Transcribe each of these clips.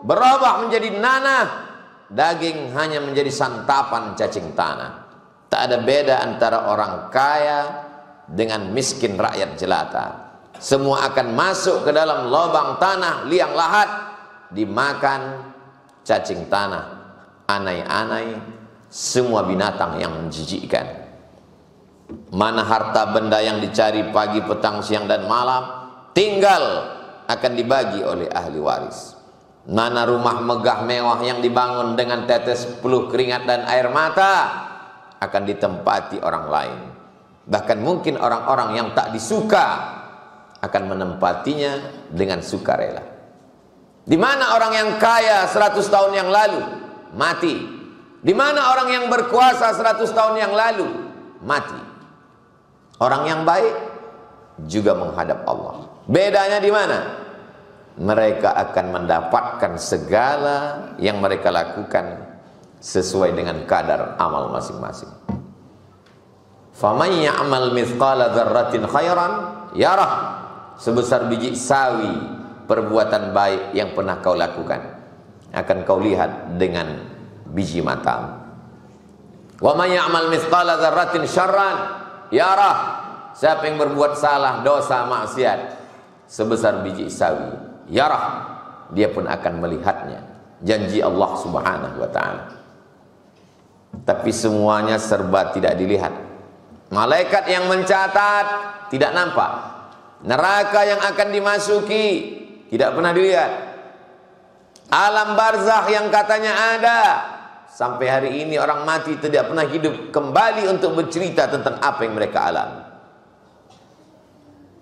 berubah menjadi nanah, daging hanya menjadi santapan cacing tanah. Tak ada beda antara orang kaya dengan miskin rakyat jelata. Semua akan masuk ke dalam lubang tanah liang lahat, dimakan cacing tanah, anai-anai, semua binatang yang menjijikkan. Mana harta benda yang dicari pagi, petang, siang dan malam, tinggal akan dibagi oleh ahli waris. Mana rumah megah mewah yang dibangun dengan tetes peluh keringat dan air mata, akan ditempati orang lain. Bahkan mungkin orang-orang yang tak disuka akan menempatinya dengan sukarela. Di mana orang yang kaya 100 tahun yang lalu mati? Di mana orang yang berkuasa 100 tahun yang lalu mati? Orang yang baik juga menghadap Allah. Bedanya di mana? Mereka akan mendapatkan segala yang mereka lakukan sesuai dengan kadar amal masing-masing. Faman ya'mal mithqala dzarratin khairan yarah. Sebesar biji sawi perbuatan baik yang pernah kau lakukan akan kau lihat dengan biji matamu. Wa man ya'mal mithqala dzarratin syarran yarah. Siapa yang berbuat salah, dosa, maksiat sebesar biji sawi, yarah, dia pun akan melihatnya. Janji Allah Subhanahu wa ta'ala. Tapi semuanya serba tidak dilihat. Malaikat yang mencatat tidak nampak. Neraka yang akan dimasuki tidak pernah dilihat. Alam barzakh yang katanya ada, sampai hari ini orang mati tidak pernah hidup kembali untuk bercerita tentang apa yang mereka alami.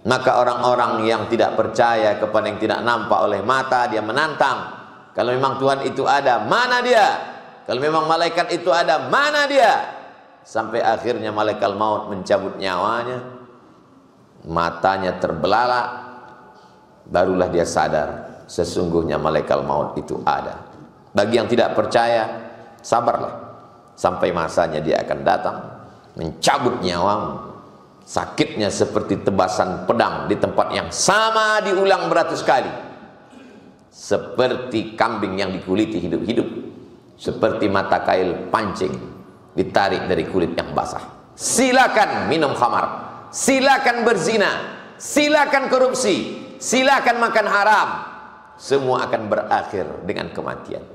Maka orang-orang yang tidak percaya kepada yang tidak nampak oleh mata, dia menantang. Kalau memang Tuhan itu ada, mana dia? Kalau memang malaikat itu ada, mana dia? Sampai akhirnya malaikat maut mencabut nyawanya, matanya terbelalak, barulah dia sadar sesungguhnya malaikat maut itu ada. Bagi yang tidak percaya, sabarlah sampai masanya dia akan datang mencabut nyawamu. Sakitnya seperti tebasan pedang di tempat yang sama diulang beratus kali. Seperti kambing yang dikuliti hidup-hidup, seperti mata kail pancing ditarik dari kulit yang basah. Silakan minum khamar, silakan berzina, silakan korupsi, silakan makan haram. Semua akan berakhir dengan kematian.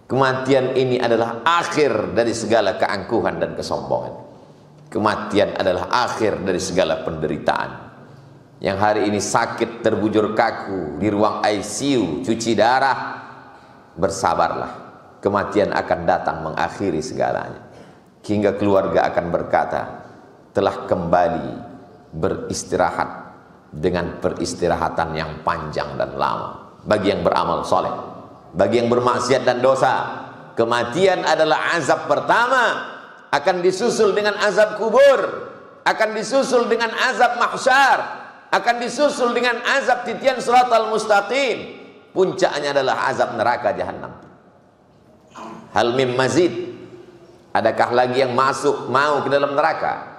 Kematian ini adalah akhir dari segala keangkuhan dan kesombongan. Kematian adalah akhir dari segala penderitaan. Yang hari ini sakit terbujur kaku di ruang ICU cuci darah, bersabarlah, kematian akan datang mengakhiri segalanya. Hingga keluarga akan berkata, telah kembali beristirahat dengan peristirahatan yang panjang dan lama. Bagi yang beramal soleh, bagi yang bermaksiat dan dosa, kematian adalah azab pertama, akan disusul dengan azab kubur, akan disusul dengan azab mahsyar, akan disusul dengan azab titian siratal mustaqim. Puncaknya adalah azab neraka jahanam. Hal mim mazid, adakah lagi yang masuk mau ke dalam neraka?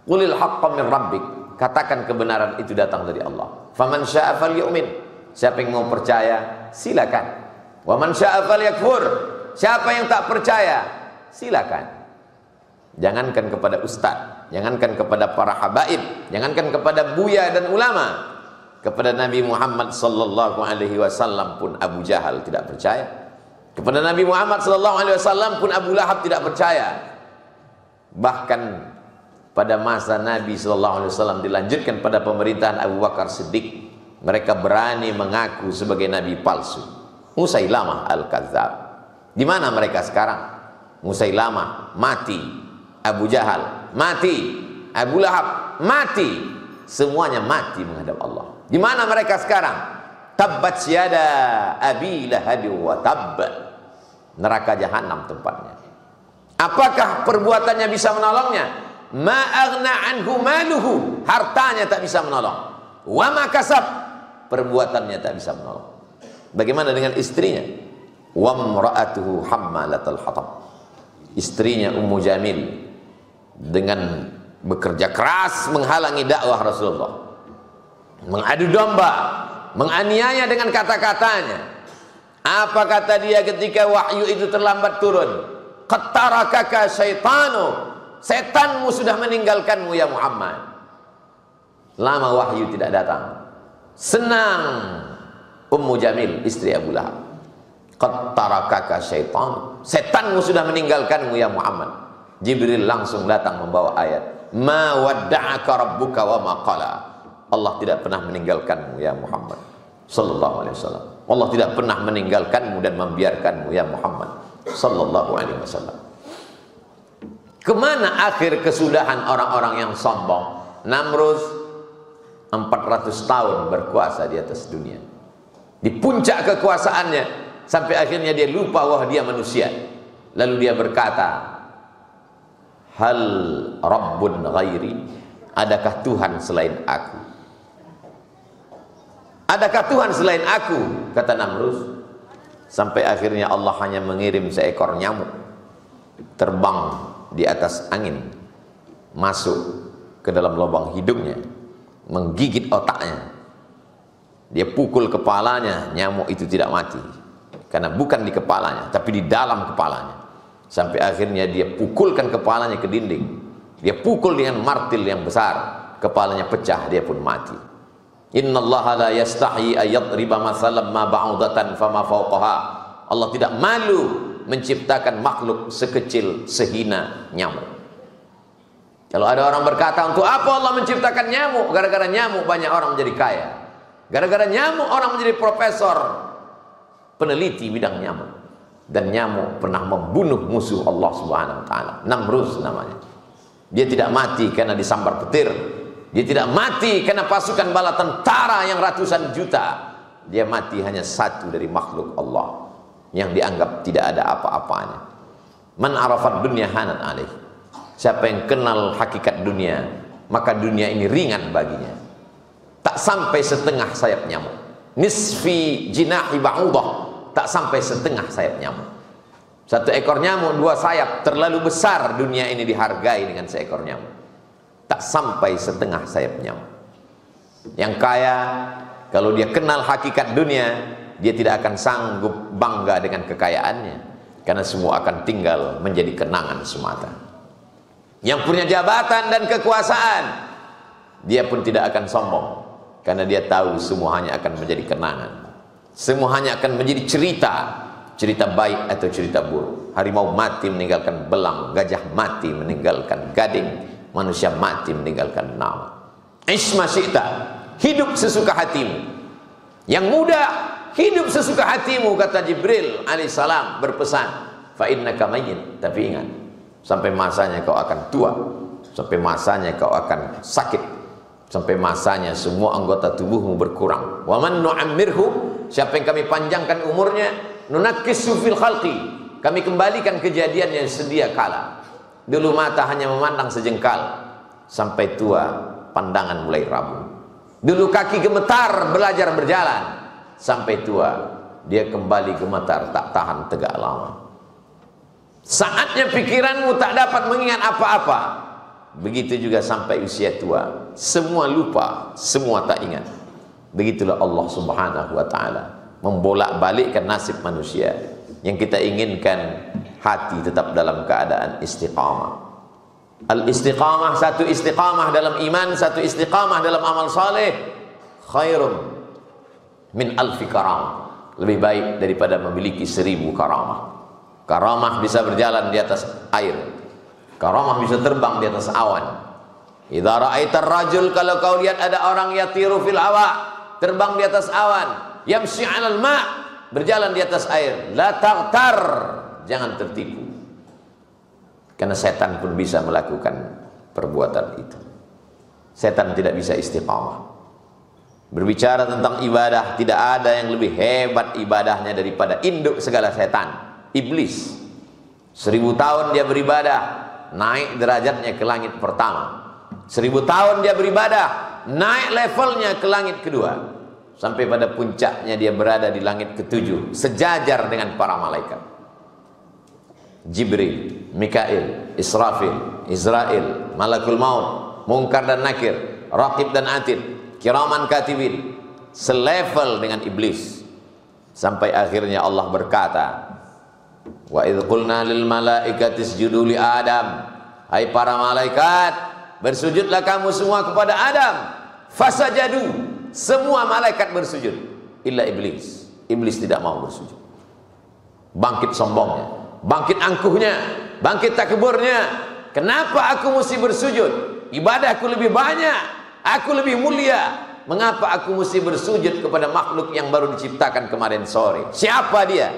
Qulil haqqa min rabbik, katakan kebenaran itu datang dari Allah. Faman syaa'a falyu'min, siapa yang mau percaya silakan. Wa man syaa'a falyakfur, siapa yang tak percaya silakan. Jangankan kepada ustaz, jangankan kepada para habaib, jangankan kepada buya dan ulama, kepada Nabi Muhammad sallallahu alaihi wasallam pun Abu Jahal tidak percaya. Kepada Nabi Muhammad sallallahu alaihi wasallam pun Abu Lahab tidak percaya. Bahkan pada masa Nabi sallallahu alaihi wasallam dilanjutkan pada pemerintahan Abu Bakar Siddiq, mereka berani mengaku sebagai nabi palsu. Musailamah al-Kadzdzab. Di mana mereka sekarang? Musailamah mati, Abu Jahal mati, Abu Lahab mati, semuanya mati menghadap Allah. Di mana mereka sekarang? Tabbat yada abi lahab wa tabb. Neraka jahanam tempatnya. Apakah perbuatannya bisa menolongnya? Ma aghna anhu maluhu, hartanya tak bisa menolong. Wa ma kasab, perbuatannya tak bisa menolong. Bagaimana dengan istrinya? Wa imra'atuhu hammalatal hatab. Istrinya Ummu Jamil dengan bekerja keras menghalangi dakwah Rasulullah, mengadu domba, menganiaya dengan kata-katanya. Apa kata dia ketika wahyu itu terlambat turun? Qatarakaka syaitanu, setanmu sudah meninggalkanmu ya Muhammad. Lama wahyu tidak datang. Senang Ummu Jamil, istri Abu Lahab. Qatarakaka syaitan, setanmu sudah meninggalkanmu ya Muhammad. Jibril langsung datang membawa ayat, ma wadda'aka rabbuka wa ma qala. Allah tidak pernah meninggalkanmu ya Muhammad sallallahu alaihi wasallam. Allah tidak pernah meninggalkanmu dan membiarkanmu ya Muhammad sallallahu alaihi wasallam. Kemana akhir kesudahan orang-orang yang sombong? Namrud 400 tahun berkuasa di atas dunia. Di puncak kekuasaannya sampai akhirnya dia lupa bahwa dia manusia. Lalu dia berkata, hal rabbun ghairi, adakah Tuhan selain aku? Adakah Tuhan selain aku? Kata Namrud. Sampai akhirnya Allah hanya mengirim seekor nyamuk terbang di atas angin, masuk ke dalam lubang hidungnya, menggigit otaknya. Dia pukul kepalanya, nyamuk itu tidak mati karena bukan di kepalanya tapi di dalam kepalanya. Sampai akhirnya dia pukulkan kepalanya ke dinding, dia pukul dengan martil yang besar, kepalanya pecah, dia pun mati. Innallaha la yastahi ayadriba mathalan ma ba'udatan fama fawqaha. Allah tidak malu menciptakan makhluk sekecil sehina nyamuk. Kalau ada orang berkata, untuk apa Allah menciptakan nyamuk? Gara-gara nyamuk banyak orang menjadi kaya. Gara-gara nyamuk orang menjadi profesor, peneliti bidang nyamuk. Dan nyamuk pernah membunuh musuh Allah Subhanahu wa taala, Namrud namanya. Dia tidak mati karena disambar petir. Dia tidak mati karena pasukan bala tentara yang ratusan juta. Dia mati hanya satu dari makhluk Allah yang dianggap tidak ada apa-apanya. Man arafat dunya hanan alaih. Siapa yang kenal hakikat dunia, maka dunia ini ringan baginya. Tak sampai setengah sayap nyamuk. Nisfi jinahi ba'udah, tak sampai setengah sayap nyamuk. Satu ekor nyamuk, 2 sayap, terlalu besar dunia ini dihargai dengan seekor nyamuk. Tak sampai setengah sayap nyamuk. Yang kaya, kalau dia kenal hakikat dunia, dia tidak akan sanggup bangga dengan kekayaannya, karena semua akan tinggal menjadi kenangan semata. Yang punya jabatan dan kekuasaan, dia pun tidak akan sombong, karena dia tahu semua hanya akan menjadi kenangan. Semua hanya akan menjadi cerita, cerita baik atau cerita buruk. Harimau mati meninggalkan belang, gajah mati meninggalkan gading, manusia mati meninggalkan nama. Isma syi'ta, hidup sesuka hatimu. Yang muda, hidup sesuka hatimu, kata Jibril alaihissalam berpesan. Fa innaka mayyit, tapi ingat, sampai masanya kau akan tua, sampai masanya kau akan sakit, sampai masanya semua anggota tubuhmu berkurang. Wa man nu'ammirhu, siapa yang kami panjangkan umurnya, nunakkisu fil khalqi, kami kembalikan kejadian yang sedia kala. Dulu mata hanya memandang sejengkal, sampai tua pandangan mulai rapuh. Dulu kaki gemetar belajar berjalan, sampai tua dia kembali gemetar, tak tahan tegak lama. Saatnya pikiranmu tak dapat mengingat apa-apa. Begitu juga sampai usia tua, semua lupa, semua tak ingat. Begitulah Allah Subhanahu wa taala membolak-balikkan nasib manusia. Yang kita inginkan, hati tetap dalam keadaan istiqamah. Al-istiqamah, satu istiqamah dalam iman, satu istiqamah dalam amal saleh, khairun min alfi karamah, lebih baik daripada memiliki 1000 karamah. Karamah bisa berjalan di atas air, karamah bisa terbang di atas awan. Idza ra'aitar rajul, kalau kau lihat ada orang yatiru fil hawa, terbang di atas awan, yamshi 'alal ma', berjalan di atas air, la taghtar, jangan tertipu, karena setan pun bisa melakukan perbuatan itu. Setan tidak bisa istiqamah. Berbicara tentang ibadah, tidak ada yang lebih hebat ibadahnya daripada induk segala setan, iblis. 1000 tahun dia beribadah, naik derajatnya ke langit pertama. 1000 tahun dia beribadah, naik levelnya ke langit kedua, sampai pada puncaknya dia berada di langit ke-7, sejajar dengan para malaikat. Jibril, Mikail, Israfil, Israel, Malakul Maut, Munkar dan Nakir, Raqib dan Atid, Kiraman Katibin, selevel dengan iblis. Sampai akhirnya Allah berkata, wa idh qulna lil malaikati isjudu li Adam, hai para malaikat, bersujudlah kamu semua kepada Adam. Fasajadu, semua malaikat bersujud, illa iblis. Iblis tidak mau bersujud. Bangkit sombongnya, bangkit angkuhnya, bangkit takburnya. Kenapa aku mesti bersujud? Ibadahku lebih banyak, aku lebih mulia. Mengapa aku mesti bersujud kepada makhluk yang baru diciptakan kemarin sore? Siapa dia?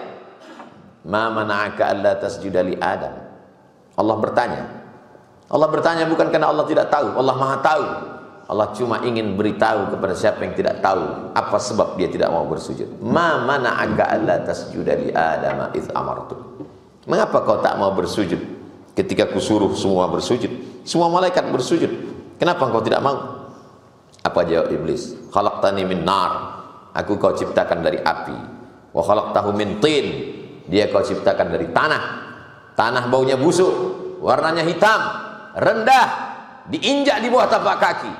Ma mana'aka alla tasjuda li Adam. Allah bertanya. Allah bertanya bukan karena Allah tidak tahu, Allah Maha tahu. Allah cuma ingin beritahu kepada siapa yang tidak tahu apa sebab dia tidak mau bersujud. Ma mana'aka alla tasjuda li Adam idz amartu. Mengapa kau tak mau bersujud ketika kusuruh semua bersujud? Semua malaikat bersujud. Kenapa engkau tidak mau? Apa jawab iblis? Khalaqtani min nar. Aku kau ciptakan dari api. Wa khalaqtahu min tin. Dia kau ciptakan dari tanah. Tanah baunya busuk, warnanya hitam, rendah, diinjak di bawah tapak kaki.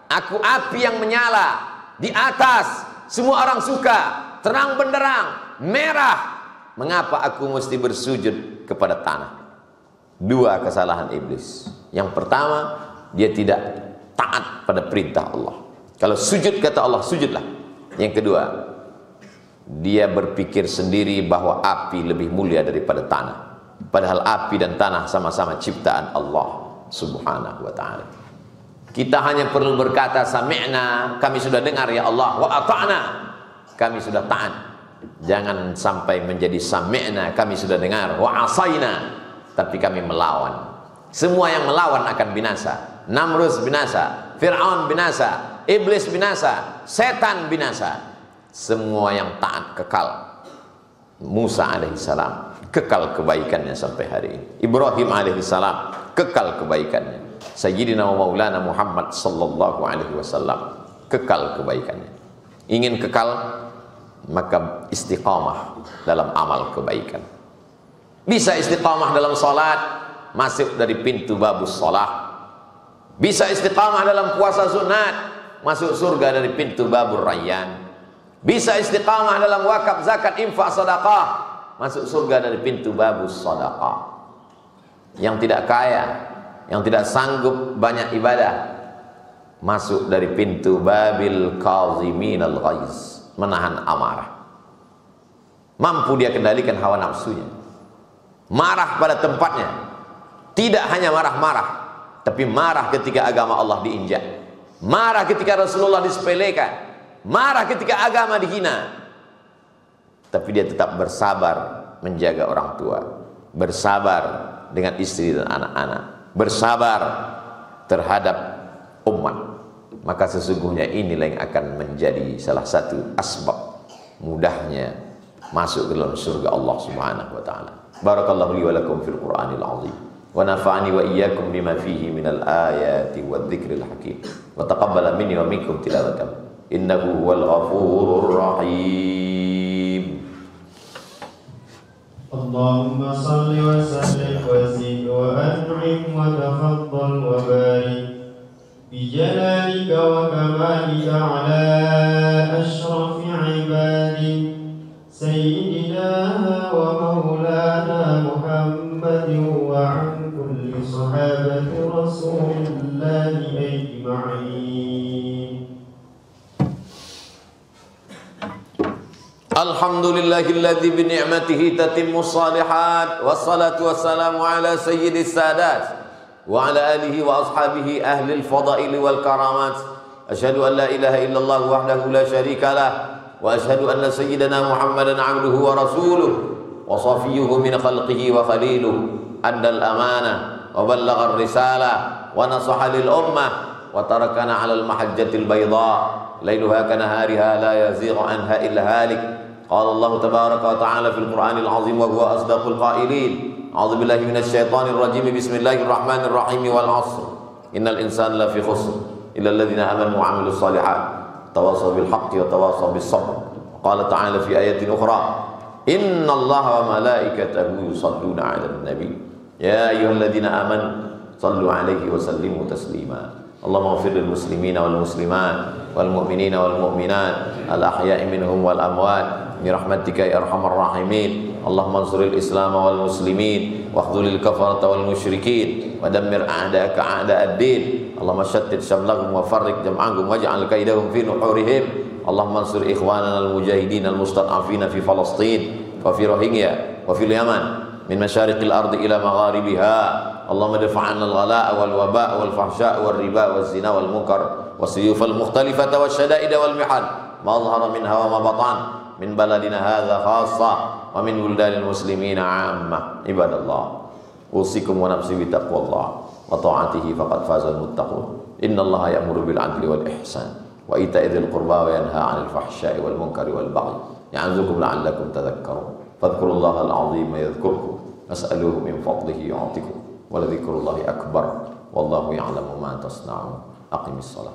Aku api yang menyala di atas, semua orang suka, terang benderang, merah. Mengapa aku mesti bersujud kepada tanah? Dua kesalahan iblis. Yang pertama, dia tidak taat pada perintah Allah. Kalau sujud kata Allah, sujudlah. Yang kedua, dia berpikir sendiri bahwa api lebih mulia daripada tanah. Padahal api dan tanah sama-sama ciptaan Allah Subhanahu wa ta'ala. Kita hanya perlu berkata sami'na, kami sudah dengar ya Allah, wa ata'na, kami sudah taat. Jangan sampai menjadi sami'na, kami sudah dengar, wa asayna, tapi kami melawan. Semua yang melawan akan binasa. Namrus binasa, Fir'aun binasa, Iblis binasa, setan binasa. Semua yang taat kekal. Musa alaihissalam kekal kebaikannya sampai hari ini. Ibrahim alaihissalam kekal kebaikannya. Sayyidina wa maulana Muhammad sallallahu alaihi wasallam kekal kebaikannya. Ingin kekal, maka istiqamah dalam amal kebaikan. Bisa istiqamah dalam salat, masuk dari pintu babus salat. Bisa istiqamah dalam puasa sunat, masuk surga dari pintu babur rayyan. Bisa istiqamah dalam wakaf, zakat, infak, sedekah, masuk surga dari pintu babus sedekah. Yang tidak kaya, yang tidak sanggup banyak ibadah, masuk dari pintu babil kaziminal ghaiz, menahan amarah. Mampu dia kendalikan hawa nafsunya. Marah pada tempatnya. Tidak hanya marah-marah, tapi marah ketika agama Allah diinjak, marah ketika Rasulullah disepelekan, marah ketika agama dihina. Tapi dia tetap bersabar menjaga orang tua, bersabar dengan istri dan anak-anak, bersabar terhadap umat. Maka sesungguhnya inilah yang akan menjadi salah satu asbab mudahnya masuk ke dalam surga Allah Subhanahu wa ta'ala. Barakallahu li wa lakum fil Qur'anil azim. ونفعني وإياكم بما فيه من الآيات والذكر الحكيم وتقبل مني ومنكم تلاوته إنه هو الغفور الرحيم. اللهم صل وسلم وزد وأنعم وتفضل وبارك بجلالك وكمالك على أشرف عبادك سيدنا ومولانا محمد وعلى صحابة رسول الله أجمعين. الحمد لله الذي بنعمته تتم الصالحات والصلاة والسلام على سيد السادات وعلى آله وأصحابه أهل الفضائل والكرامات. أشهد أن لا إله إلا الله وحده لا شريك له وأشهد أن سيدنا محمدا عبده ورسوله وصفيه من خلقه وخليله أدى الأمانة وبلغ الرسالة ونصح للأمة وتركنا على المحجة البيضاء ليلها كنهارها لا يزيغ عنها إلا هالك. قال الله تبارك وتعالى في القرآن العظيم وهو أصدق القائلين أعوذ بالله من الشيطان الرجيم بسم الله الرحمن الرحيم والعصر إن الإنسان لفي خسر إلا الذين آمنوا وعملوا الصالحات تواصوا بالحق وتواصوا بالصبر. قال تعالى في آية أخرى إن الله وملائكته يصلون على النبي يا أيها الذين آمنوا صلوا عليه وسلموا تسليما Allahumma ighfir lil muslimina wal muslimat wal mu'minina wal mu'minat al ahya'i minhum wal amwat bi rahmatika ya arhamar rahimin. Allahumma ansuril islam wal muslimin wa khudhulil kafarata wal musyrikin wa dammir a'da'aka a'da'ad-din. Allahumma shattit shamlahum wa farriq jam'ahum waj'al kaidahum fi nuhurihim. Allahumma ansur ikhwanana al mujahidin al mustad'afina fi Palestin wa fi Rohingya wa fil Yaman min masyariqil ardi ila magharibiha. Allahumma dafa'anna al-ghalaa wal waba' wal fahsya' wal riba wal zina wal munkar was-suyuf al mukhtalifata wasyada'id wal mihan ma dhahara minha wa ma batan min baladina hadza khassa wa min buldanil muslimina 'amma. Ibadallah, usikum wa nafsi bi taqwallah wa ta'atihi faqad fazal muttaqun. Innallaha ya'muru bil 'adli wal ihsan wa ita'i dzil qurba wa yanha 'anil fahsya'i wal munkari wal baghi ya'idzukum la'allakum tadhakkarun. Fadhkurullahal 'azima yadhkurkum was'aluhu min fadlihi yu'tikum wa ladhikrullahi akbar wallahu ya'lamu ma tasna'un. Aqimis shalah.